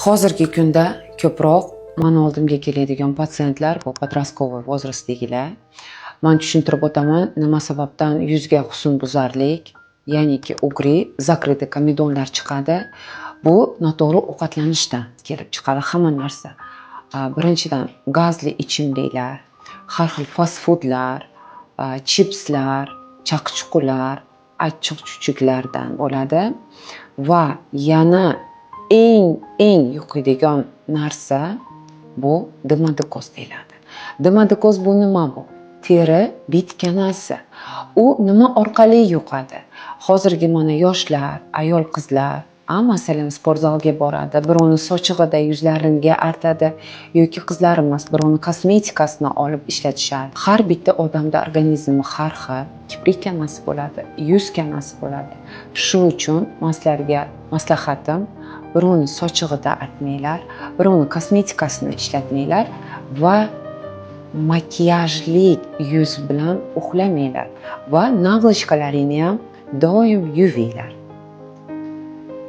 Hozirgi kunda ko'proq meni oldimga keladigan patsientlar bu подростковый возрастdagilar. Men tushuntirib o'taman, nima sababdan yuzga husnbuzarlik, ya'niki ugri, закрытый komedonlar chiqadi. Bu noto'g'ri ovqatlanishdan kelib chiqadi hamma narsa. Birinchidan gazli ichimliklar, har xil fast foodlar, chipslar, chaqchuqlar, achchiq chuchuklardan bo'ladi va yana eng yoqadigan narsa bu demadikoz deyiladi. Demadikoz bu nima bu? Teri bitkanasi. U nima orqali yuqadi? Hozirgi mana yoshlar, ayol qizlar, masalan sportzalga boradi, birovni sochig'ida yuzlariga artadi yoki qizlarimiz birovni kosmetikasini olib ishlatishadi. Har bitta odamda organizmi har xil, kiprik kanasi bo'ladi, yuz kanasi bo'ladi. Shuning uchun sizlarga maslahatim, birovni sochig'ida artmanglar, birovni kosmetikasini ishlatmanglar va makiyajli yuz bilan uxlamanglar va navlashkalarini ham doim yuvinglar.